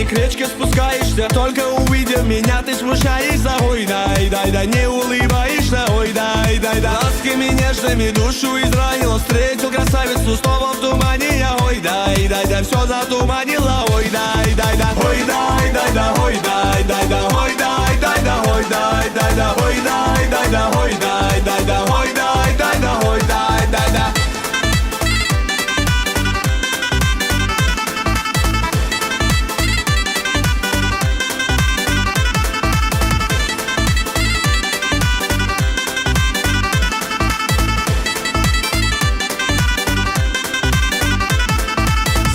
к речке спускаешься. Только увидев меня, ты смущаешься. Ой, дай, дай, да, не улыбаешься. Ой, дай, дай, да, ласками нежными душу изранила. Встретил красавицу снова в тумане я. Ой, дай, дай, да, все затуманила. Ой, дай, дай, да, ой, дай, дай, да, ой, дай, дай, да, ой, дай, дай, да, ой, дай, дай, да, ой, дай, дай, да, ой, дай, дай, да, ой, дай, дай, да, ой, дай, дай, да.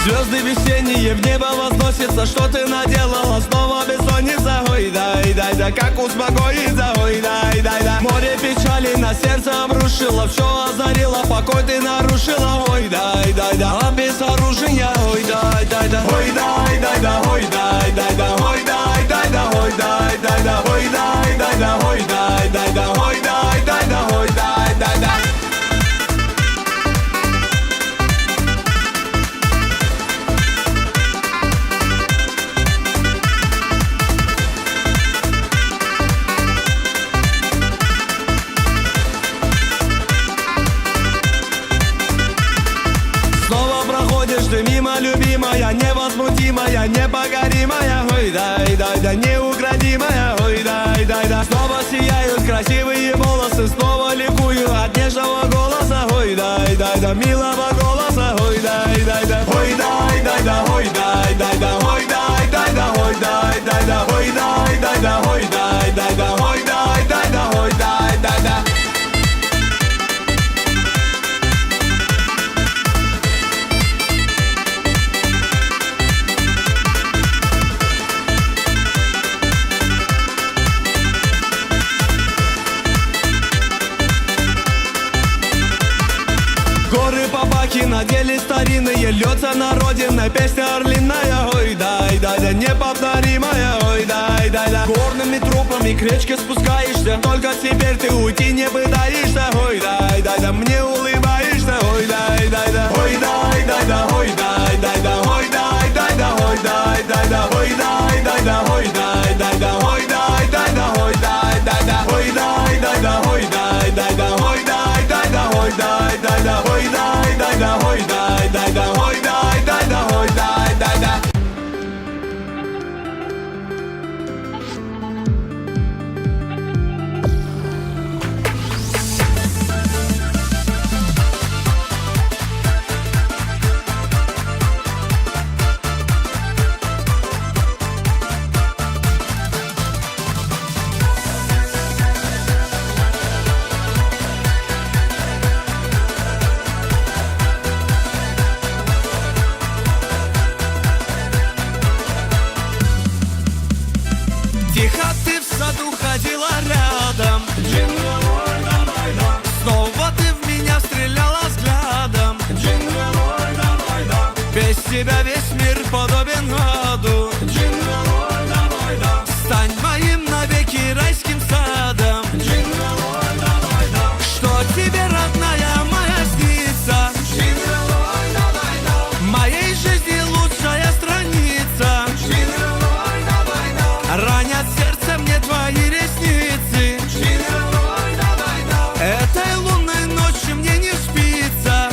Звезды весенние в небо возносятся. Что ты наделала? Снова бессонница. Ой, дай, дай, да, как успокоиться? Ой, дай, дай, да. Море печали на сердце обрушило. Все озарило, покой ты нарушила. Ой, дай, дай, да, а без оружия. Ой, дай, дай, да, ой, дай, дай, да, ой, дай, дай, да, ой, дай, дай, да, ой, дай, дай, да, ой, дай, дай, да, ой, дай, дай, да, ой, дай, дай, да, ой, дай, дай, да. Ты мимо, любимая, невозмутимая, непокоримая. Ой, дай, дай, да, неукротимая. Ой, дай, дай, да. Снова сияют красивые волосы. Снова ликую от нежного голоса. Ой, дай, дай, да, милого голоса. Ой, дай, дай, да, ой, дай, дай, да, ой, дай, дай, да, ой, дай, дай, да, ой, дай, дай, да, ой, дай, дай, да, ой, дай, дай, да, ой, дай, дай, да, ой, дай, дай, да. Горы Побаки надели старинные, льется на родиной песня орлиная. Ой, дай, дай, да, неповторимая. Ой, дай, дай, да. Горными тропами к речке спускаешься. Только теперь ты уйти не пытаешься. Ой, дай, дай, да, мне улыбаешься. Ой, дай, дай, да, ой, дай, дай, да, ой, дай, дай, да, ой, дай, дай, да, ой, дай, дай, да, ой, дай, дай, да, ой, дай, дай, да, ой, дай, дай, да, ой, дай, дай, да, ой, дай, дай, да, ой, дай, дай, да, ой, дай, дай, да, ой, дай, дай, да, ой, дай, дай, да, ой, дай, дай, да, ой, дай, дай, да, ой, дай, дай, да. Тихо ты в саду ходила рядом. Снова ты в меня стреляла взглядом. Без тебя весь мир подобен аду. Стань моим навеки райским садом. Что тебе, родная моя, снится? Моей жизни лучшая страница. Ранят сердце мне твои ресницы. Этой лунной ночью мне не спится.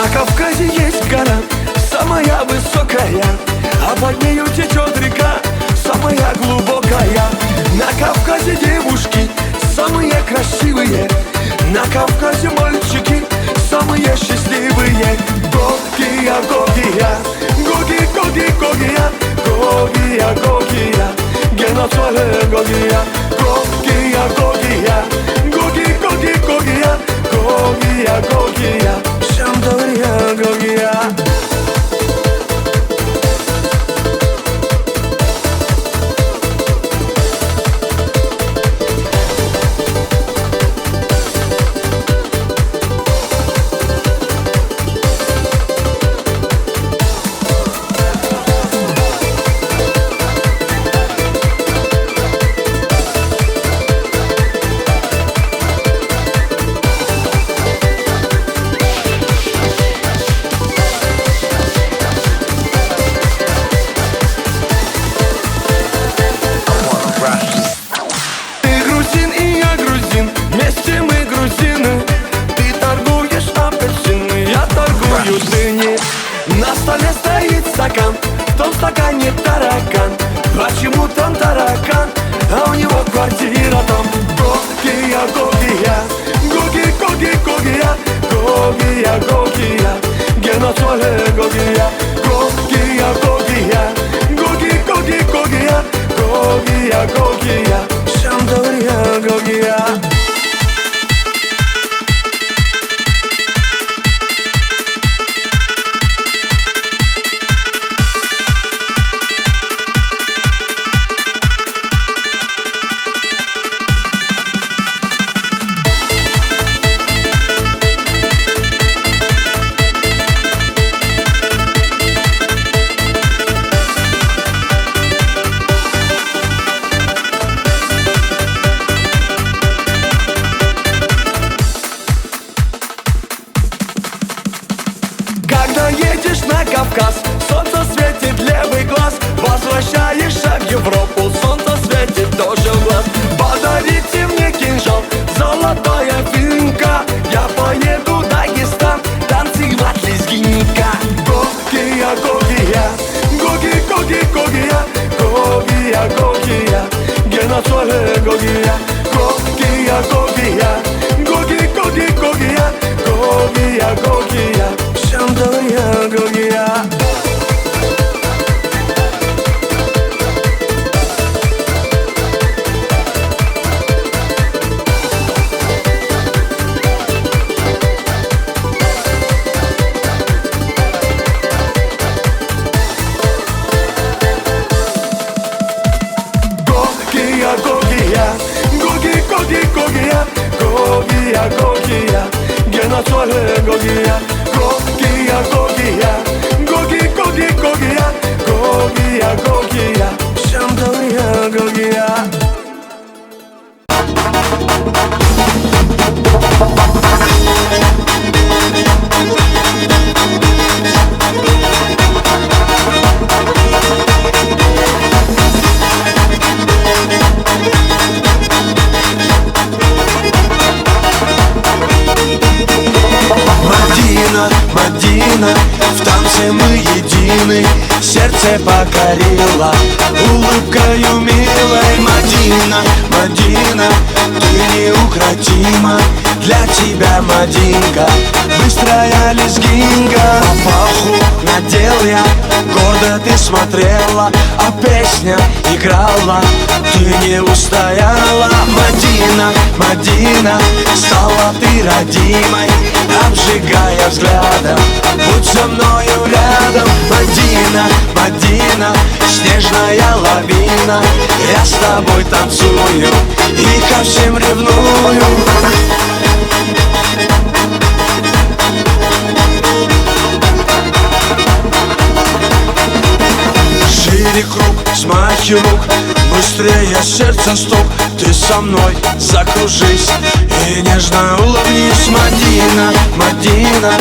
На Кавказе есть гора, самая высокая, а под нею течет река, самая глубокая. На Кавказе девушки самые красивые, на Кавказе мальчики самые счастливые. Гогия, Гогия, Гоги, Гоги, Гогия, Гогия, Гогия, Геноцоле Гогия, Гогия, Гогия, Гоги, Гоги, Гогия, Гогия, Гогия, Шамдория, Гогия. На столе стоит стакан, в том стакане таракан. Почему там таракан, а у него квартира там? Гогия, Гогия, Гоги, Гоги, Гогия, Гогия, Гогия, Геноцоле Гогия, Гогия, Гогия, Гоги, Гоги, Гогия, Гогия, Гогия, Шамдория, Гогия. Когда едешь на Кавказ, солнце светит левый глаз. Возвращаешься в Европу, солнце светит тоже в глаз. Подарите мне кинжал, золотая финка, я поеду в Дагестан танцевать лезгинника. Гогия, Гогия, Гоги, Гоги, Гогия, Гогия, Гогия, Геноцоле Гогия, Гогия, Гогия, Гоги, Гоги, Гогия, Гогия, Гогия, Шамдория, Гогия. Гогия, Гогия, Гоги, Гоги, Гогия, Гогия, Гогия, Геноцоле Гогия, Гогия, Гогия, Гоги, Гоги, Гогия, Гогия, Гогия, Шамдория, Гогия. Мадина, в танце мы едины, сердце покорила улыбкою милой. Мадина, Мадина, ты неукротима, для тебя, Мадинка, быстрая лезгинка. Папаху надел я, гордо ты смотрела, а песня играла, ты не устояла. Мадина, Мадина, стала ты родимой, обжигая взглядом, будь со мною рядом. Мадина, Мадина, снежная лавина, я с тобой танцую и ко всем ревную. Шире круг, смахи рук, мы Быстрее сердце стук, ты со мной закружись и нежно улыбнись. Мадина, Мадина,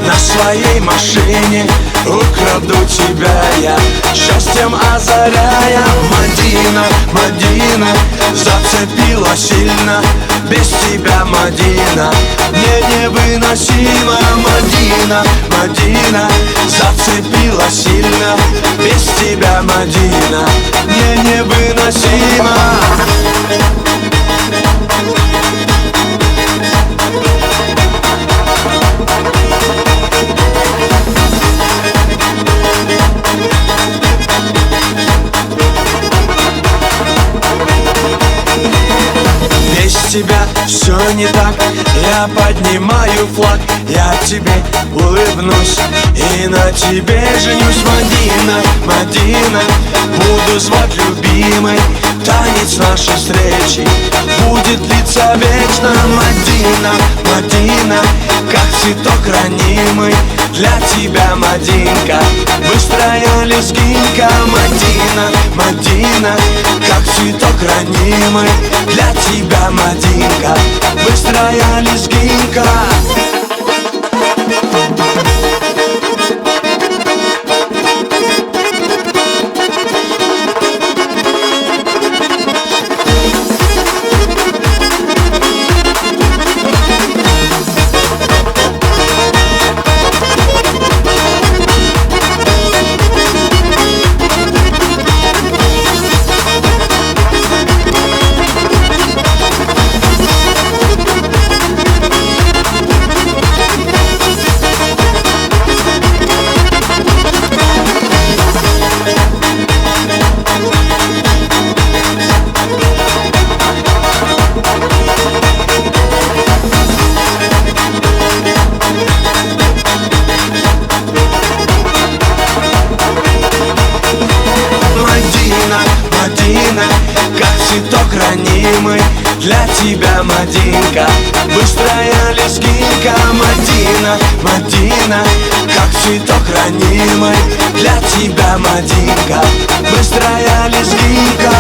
на своей машине украду тебя я, счастьем озаряя. Мадина, Мадина, зацепила сильно, без тебя, Мадина, мне невыносимо. Мадина, Мадина, зацепила сильно, без тебя, Мадина, мне невыносимо. Без тебя все не так, я поднимаю флаг, я тебе улыбнусь и на тебе женюсь. Мадина, Мадина, буду звать любимой, танец нашей встречи будет длиться вечно. Мадина, Мадина, как цветок ранимый, для тебя, Мадинка, быстрая лезгинка. Мадина, Мадина, как цветок ранимый, для тебя, Мадинка, быстрая лезгинка. Мадина, как цветок ранимый, для тебя, Мадинка, быстрая лезгинка. Мадина, Мадина, как цветок ранимый, для тебя, Мадинка, быстрая лезгинка.